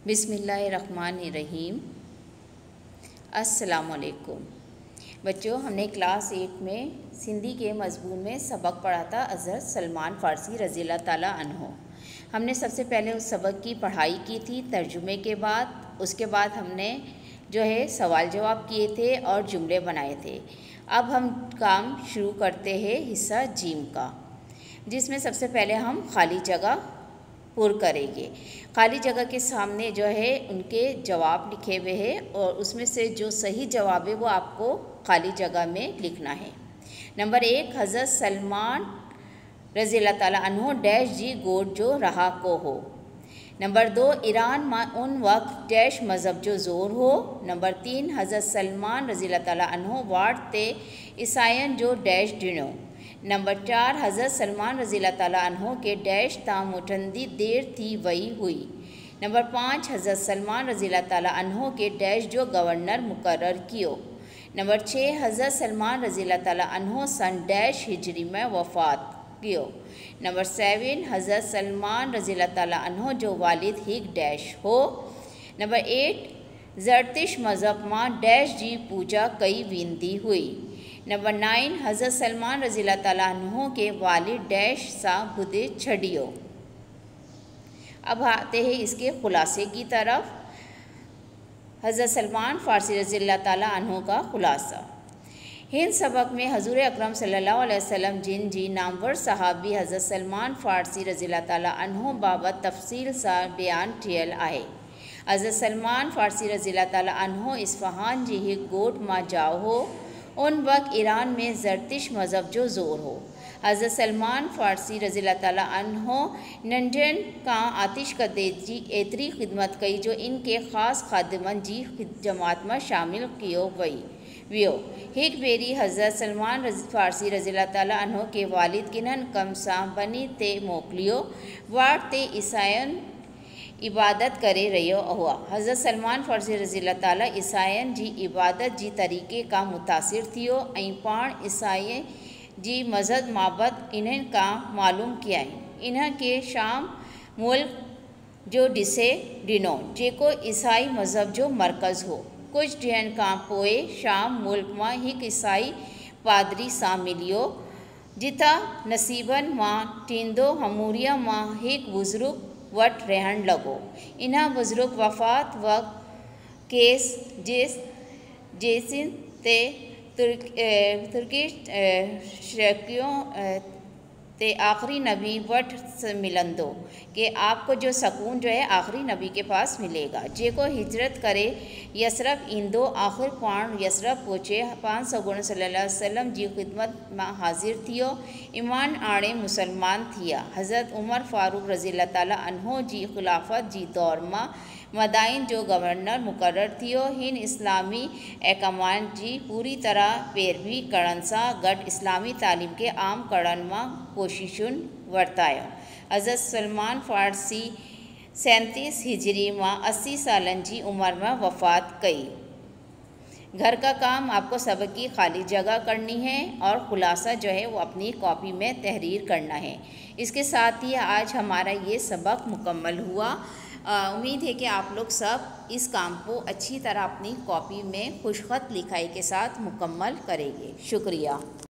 बिस्मिल्लाहिर्रहमानिर्रहीम। अस्सलामुअलैकुम बच्चों, हमने क्लास 8 में सिंधी के मज़मून में सबक पढ़ा था हज़रत सलमान फ़ारसी रज़ियल्लाहु ताला अन्हो। हमने सबसे पहले उस सबक की पढ़ाई की थी तर्जुमे के बाद। उसके बाद हमने जो है सवाल जवाब किए थे और जुमले बनाए थे। अब हम काम शुरू करते हैं हिस्सा जीम का, जिसमें सबसे पहले हम खाली जगह पुर करेंगे। खाली जगह के सामने जो है उनके जवाब लिखे हुए हैं और उसमें से जो सही जवाब है वो आपको खाली जगह में लिखना है। नंबर 1, हज़रत सलमान रज़ियल्लाहु ताला अन्हो डैश जी गोट जो रहा को हो। नंबर 2, ईरान में उन वक्त डैश मज़हब जो ज़ोर हो। नंबर 3, हज़रत सलमान रज़ियल्लाहु ताला अन्हो वाट ते ईसाइन जो डैश डिनो। नंबर 4, हज़रत सलमान रज़ियल्लाहु ताला अन्हो के डैश तां मुठंदी देर थी वही हुई। नंबर 5, हज़रत सलमान रज़ियल्लाहु ताला अन्हो के डैश जो गवर्नर मुकर्रर कियो। नंबर 6, हज़रत सलमान रज़ियल्लाहु ताला अन्हो सन डैश हिजरी में वफ़ात कियो। नंबर 7, हज़रत सलमान रज़ियल्लाहु ताला अन्हो जो वालिद हिक डैश हो। नंबर 8, ज़रतिश मज़हब मां डैश जी पूजा कई वेंदी हुई। नंबर 9, हज़रत सलमान रज़ियल्लाहु ताला अन्हो के वालिद डैश सा बुदे छड़ियो। अब आते हैं इसके खुलासे की तरफ। हज़रत सलमान फ़ारसी रज़ियल्लाहु ताला अन्हो का खुलासा। हिंद सबक में हज़ूर अकरम सल्लल्लाहु अलैहि वसल्लम जिन जी नामवर सहाबी हज़रत सलमान फ़ारसी रज़ियल्लाहु ताला अन्हो बाबत तफ़सील सा बयान थियल आहे। हज़रत सलमान फ़ारसी रज़ियल्लाहु ताला अन्हो इस्फ़हान जी हिक गोट मां जाओ हो। उन वक्त ईरान में ज़रतिश मज़हब जो ज़ोर हो। हज़रत सलमान फ़ारसी रज़ियल्लाहु ताला अन्हो नंढनि का आतिशकदे जी एतरी ख़िदमत कई जो इनके ख़ास ख़ादिमन जी जमात में शामिल कियो वियो। हिक बेरी हज़रत सलमान फ़ारसी रज़ियल्लाहु ताला अन्हो के वालिद किन्हनि कम सां बनी ते मोकिलियो वाट ते ईसाइन इबादत करे रहियो हुआ। हज़रत सलमान फ़ारसी रज़ियल्लाहु ताला ईसाइन जी इबादत जी तरीक़े का मुतासिर थियो ऐं पाण ईसाई जी मज़हब माबद इन्हनि का मालूम कयाई। इन्ह के शाम मुल्क जो ॾिसे ॾिनो जेको ईसाई मज़हब जो मरकज़ हो। कुछ ॾींहनि खां पोइ शाम मुल्क मां हिक ईसाई पादरी सां मिलियो, जितां नसीबन मां टींदो हमूरिया मां हिक बुज़ुर्ग वट रहण लगो। इन्ह बुज़ुर्ग वफ़ात वक्त केस जेसिन ते तुर्की शर्कियों ते आखिरी नबी वट मिलंदो कि आपको जो सकून जो है आखिरी नबी के पास मिलेगा, जेको हिजरत करे यसरफ इंदो। आखिर पाण यसरफ पहुचे पान सगुण सल्लल्लाहु अलैहि वसल्लम जी ख़िदमत में हाजिर थियो, ईमान आणे मुसलमान थिया। हज़रत उमर फ़ारूक रज़ियल्लाहु ताला अन्हो जी ख़िलाफ़त जी दौर में मदाइन जो गवर्नर मुकर्रर थियो। हिन इस्लामी अहकामान जी पूरी तरह पैरवी करण सां गॾु इस्लामी तालीम के आम करण में कोशिशुनि वरतायो। हज़रत सलमान फ़ारसी 37 हिजरी में 80 सालन जी उम्र में वफ़ात कई। घर का काम आपको सबक की खाली जगह करनी है और खुलासा जो है वो अपनी कॉपी में तहरीर करना है। इसके साथ ही आज हमारा ये सबक मुकम्मल हुआ। उम्मीद है कि आप लोग सब इस काम को अच्छी तरह अपनी कॉपी में खुशखत लिखाई के साथ मुकम्मल करेंगे। शुक्रिया।